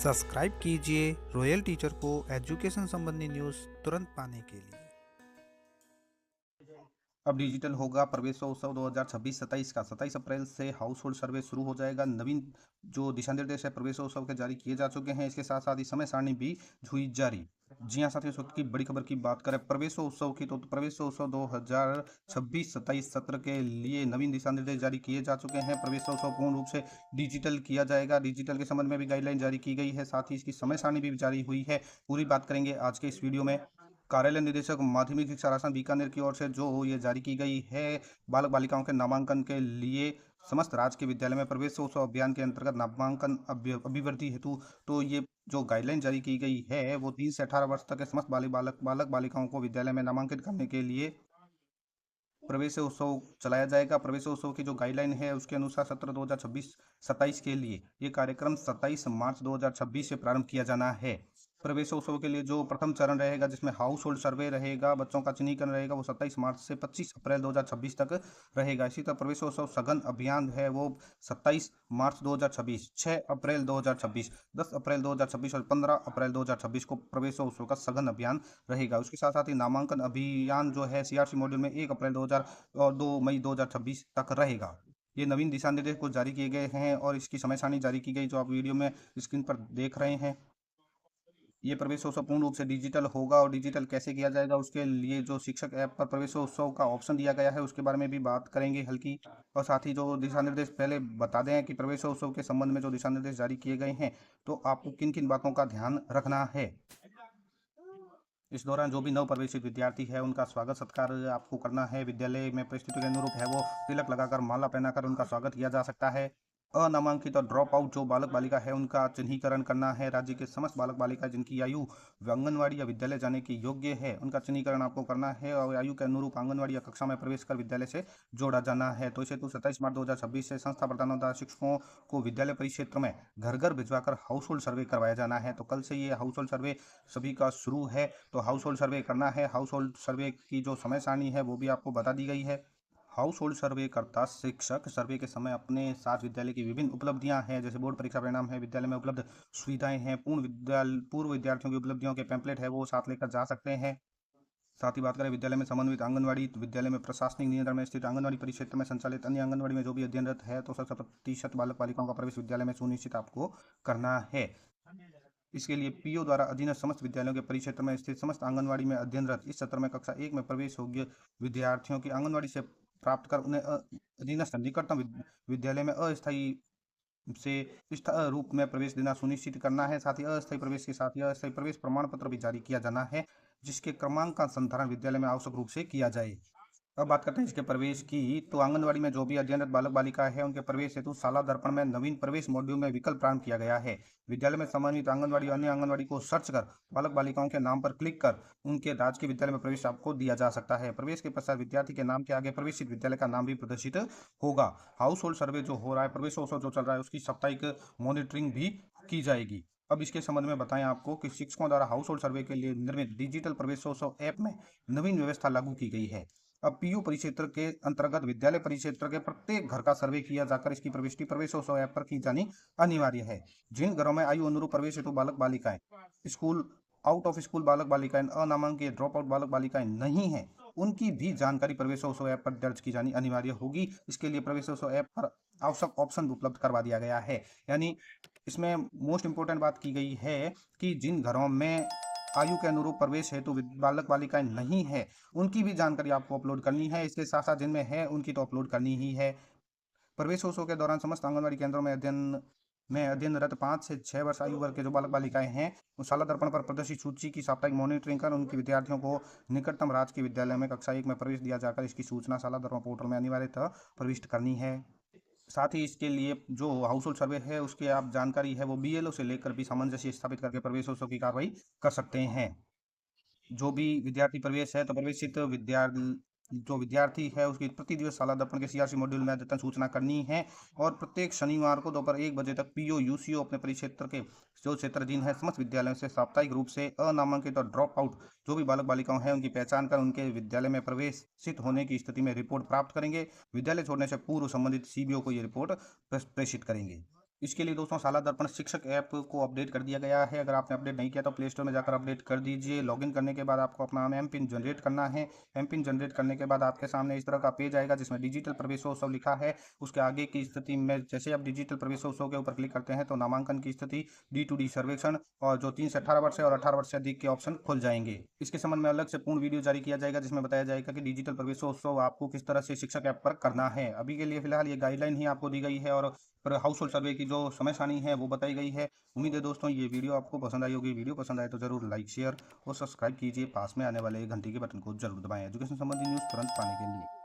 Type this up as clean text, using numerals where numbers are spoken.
Subscribe कीजिए royal teacher को education संबंधी न्यूज़ तुरंत पाने के लिए। अब डिजिटल होगा प्रवेशोत्सव 2026-27 का 27 अप्रैल से हाउस होल्ड सर्वे शुरू हो जाएगा। नवीन जो दिशा निर्देश है प्रवेशोत्सव के जारी किए जा चुके हैं। इसके साथ साथ ही समय सारणी भी हुई जारी। जी हाँ साथियों, इस वक्त की बड़ी खबर की बात करें प्रवेशोत्सव की, तो प्रवेशोत्सव 2026-27 सत्र के लिए नवीन दिशा निर्देश जारी किए जा चुके हैं। प्रवेशोत्सव पूर्ण रूप से डिजिटल किया जाएगा। डिजिटल के संबंध में भी गाइडलाइन जारी की गई है, साथ ही इसकी समय सारणी भी जारी हुई है। पूरी बात करेंगे आज के इस वीडियो में। कार्यालय निदेशक माध्यमिक शिक्षा शासन बीकानेर की ओर से जो ये जारी की गई है, बालक बालिकाओं के नामांकन के लिए समस्त राजकीय विद्यालय में प्रवेशोत्सव अभियान के अंतर्गत नामांकन अभिवृद्धि हेतु तो ये जो गाइडलाइन जारी की गई है वो 3 से 18 वर्ष तक के समस्त बालक बालिकाओं को विद्यालय में नामांकित करने के लिए प्रवेशोत्सव चलाया जाएगा। प्रवेशोत्सव की जो गाइडलाइन है उसके अनुसार सत्र 2026-27 के लिए ये कार्यक्रम 27 मार्च 2026 से प्रारंभ किया जाना है। प्रवेशोत्सव के लिए जो प्रथम चरण रहेगा जिसमें हाउस होल्ड सर्वे रहेगा, बच्चों का चिन्हीकरण रहेगा, वो 27 मार्च से 25 अप्रैल 2026 तक रहेगा। इसी तरह प्रवेशोत्सव सघन अभियान है वो 27 मार्च 2026, 6 अप्रैल 2026, 10 अप्रैल 2026 और 15 अप्रैल 2026 को प्रवेशोत्सव का सघन अभियान रहेगा। उसके साथ साथ ही नामांकन अभियान जो है सीआरसी मॉड्यूल में 1 अप्रैल 2000 और 2 मई 2026 तक रहेगा। ये नवीन दिशा निर्देश कुछ जारी किए गए हैं और इसकी समय सारणी जारी की गई जो आप वीडियो में स्क्रीन पर देख रहे हैं। ये प्रवेशोत्सव पूर्ण रूप से डिजिटल होगा और डिजिटल कैसे किया जाएगा उसके लिए जो शिक्षक ऐप पर प्रवेशोत्सव का ऑप्शन दिया गया है उसके बारे में भी बात करेंगे हल्की। और साथ ही जो दिशा निर्देश पहले बता दें कि प्रवेशोत्सव के संबंध में जो दिशा निर्देश जारी किए गए हैं तो आपको किन किन बातों का ध्यान रखना है। इस दौरान जो भी नव प्रवेशित विद्यार्थी है उनका स्वागत सत्कार आपको करना है। विद्यालय में परिस्थिति के अनुरूप है वो तिलक लगाकर माला पहनाकर उनका स्वागत किया जा सकता है। अनामांकित और ड्रॉप आउट जो बालक बालिका है उनका चिन्हीकरण करना है। राज्य के समस्त बालक बालिका जिनकी आयु आंगनवाड़ी या विद्यालय जाने की योग्य है उनका चिन्हीकरण आपको करना है और आयु के अनुरूप आंगनवाड़ी या कक्षा में प्रवेश कर विद्यालय से जोड़ा जाना है। तो इसे 27 मार्च 2026 से संस्था प्रधानों शिक्षकों को विद्यालय परिक्षेत्र में घर घर भिजवाकर हाउस होल्ड सर्वे करवाया जाना है। तो कल से ये हाउस होल्ड सर्वे सभी का शुरू है, तो हाउस होल्ड सर्वे करना है। हाउस होल्ड सर्वे की जो समय सारणी है वो भी आपको बता दी गई है। हाउस होल्ड सर्वे करता शिक्षक सर्वे के समय अपने साथ विद्यालय की विभिन्न उपलब्धियां हैं जैसे बोर्ड परीक्षा परिणाम है, विद्यालय में उपलब्ध सुविधाएं हैं, पूर्व विद्यार्थियों की उपलब्धियों के पैम्पलेट है वो साथ लेकर जा सकते हैं। साथ ही बात करें विद्यालय में समन्वित आंगनवाड़ी, तो विद्यालय में प्रशासनिक नियंत्रण में स्थित आंगनवाड़ी परिक्षेत्र में संचालित अन्य आंगनवाड़ी में जो भी अध्ययनरत है तो 100% बालक बालिकाओं का प्रवेश विद्यालय में सुनिश्चित आपको करना है। इसके लिए पीओ द्वारा अधीनस्थ समस्त विद्यालयों के परिक्षेत्र में स्थित समस्त आंगनवाड़ी में अध्ययनरत इस सत्र में कक्षा 1 में प्रवेश योग्य विद्यार्थियों की आंगनवाड़ी से प्राप्त कर उन्हें अधीनस्थ निकटतम विद्यालय में अस्थायी से रूप में प्रवेश देना सुनिश्चित करना है। साथ ही अस्थायी प्रवेश के साथ ही अस्थायी प्रवेश प्रमाण पत्र भी जारी किया जाना है जिसके क्रमांक का संधारण विद्यालय में आवश्यक रूप से किया जाए। अब बात करते हैं इसके प्रवेश की, तो आंगनवाड़ी में जो भी अध्ययनरत बालक बालिका है उनके प्रवेश हेतु शाला दर्पण में नवीन प्रवेश मॉड्यूल में विकल्प प्रारंभ किया गया है। विद्यालय में सम्मानित आंगनवाड़ी अन्य आंगनवाड़ी को सर्च कर बालक बालिकाओं के नाम पर क्लिक कर उनके राजकीय विद्यालय में प्रवेश आपको दिया जा सकता है। प्रवेश के पश्चात विद्यार्थी के नाम के आगे प्रवेशित विद्यालय का नाम भी प्रदर्शित होगा। हाउस होल्ड सर्वे जो हो रहा है, प्रवेशोत्सव जो चल रहा है उसकी साप्ताहिक मॉनिटरिंग भी की जाएगी। अब इसके संबंध में बताएं आपको कि शिक्षकों द्वारा हाउस होल्ड सर्वे के लिए निर्मित डिजिटल प्रवेशोत्सव ऐप में नवीन व्यवस्था लागू की गई है। अब पीयू परिक्षेत्र के अंतर्गत विद्यालय परिक्षेत्र के प्रत्येक घर का सर्वे किया जाकर इसकी प्रविष्टि प्रवेशोत्सव ऐप पर की जानी अनिवार्य है। जिन घरों में आयु अनुरूप प्रवेश हेतु बालक बालिकाएं, स्कूल आउट ऑफ स्कूल बालक बालिकाएं, अनामांकित ड्रॉप आउट बालक बालिकाएं नहीं है उनकी भी जानकारी प्रवेशोत्सव ऐप पर दर्ज की जानी अनिवार्य होगी। इसके लिए प्रवेशोत्सव ऐप पर आवश्यक ऑप्शन उपलब्ध करवा दिया गया है। यानी इसमें मोस्ट इंपोर्टेंट बात की गई है कि जिन घरों में आयु के अनुरूप प्रवेश हेतु बालक बालिकाएं नहीं है उनकी भी जानकारी आपको अपलोड करनी है। इसके साथ साथ जिनमें है उनकी तो अपलोड करनी ही है। प्रवेशोत्सव के दौरान समस्त आंगनवाड़ी केंद्रों में अध्ययनरत 5 से 6 वर्ष आयु वर्ग के जो बालक बालिकाएं हैं वो शाला दर्पण पर प्रदर्शित सूची की साप्ताहिक मॉनिटरिंग कर उनके विद्यार्थियों को निकटतम राजकीय विद्यालय में कक्षा 1 में प्रवेश दिया जाकर इसकी सूचना शाला दर्पण पोर्टल में अनिवार्यतः प्रविष्ट करनी है। साथ ही इसके लिए जो हाउस होल्ड सर्वे है उसकी आप जानकारी है वो बीएलओ से लेकर भी सामंजस्य स्थापित करके प्रवेशोत्सव की कार्रवाई कर सकते हैं। जो भी विद्यार्थी प्रवेश है तो प्रवेशित जो विद्यार्थी है उसकी प्रति दिवस शाला दर्पण के सीआरसी मॉड्यूल में अद्यतन सूचना करनी है और प्रत्येक शनिवार को दोपहर 1 बजे तक पीओ यूसीओ अपने परिक्षेत्र के जो क्षेत्राधीन है समस्त विद्यालयों से साप्ताहिक रूप से अनामांकित और ड्रॉप आउट जो भी बालक बालिकाओं हैं उनकी पहचान कर उनके विद्यालय में प्रवेशित होने की स्थिति में रिपोर्ट प्राप्त करेंगे। विद्यालय छोड़ने से पूर्व संबंधित सीबीओ को ये रिपोर्ट प्रेषित करेंगे। इसके लिए दोस्तों शाला दर्पण शिक्षक ऐप को अपडेट कर दिया गया है। अगर आपने अपडेट नहीं किया तो प्ले स्टोर में जाकर अपडेट कर दीजिए। लॉगिन करने के बाद आपको अपना एम पिन जनरेट करना है। एम पिन जनरेट करने के बाद आपके सामने इस तरह का पेज आएगा जिसमें डिजिटल प्रवेशोत्सव लिखा है। उसके आगे की स्थिति में जैसे आप डिजिटल प्रवेशोत्सव के ऊपर क्लिक करते हैं तो नामांकन की स्थिति, D2D सर्वेक्षण और जो 3 से 18 वर्ष है और 18 वर्ष से अधिक के ऑप्शन खुल जाएंगे। इसके संबंध में अलग से पूर्ण वीडियो जारी किया जाएगा जिसमें बताया जाएगा कि डिजिटल प्रवेशोत्सव आपको किस तरह से शिक्षक ऐप पर करना है। अभी के लिए फिलहाल ये गाइडलाइन ही आपको दी गई है और हाउस होल्ड सर्वे की जो समय सारणी है वो बताई गई है। उम्मीद है दोस्तों ये वीडियो आपको पसंद आई होगी। वीडियो पसंद आए तो जरूर लाइक, शेयर और सब्सक्राइब कीजिए। पास में आने वाले घंटी के बटन को जरूर दबाएं एजुकेशन संबंधी न्यूज़ तुरंत पाने के लिए।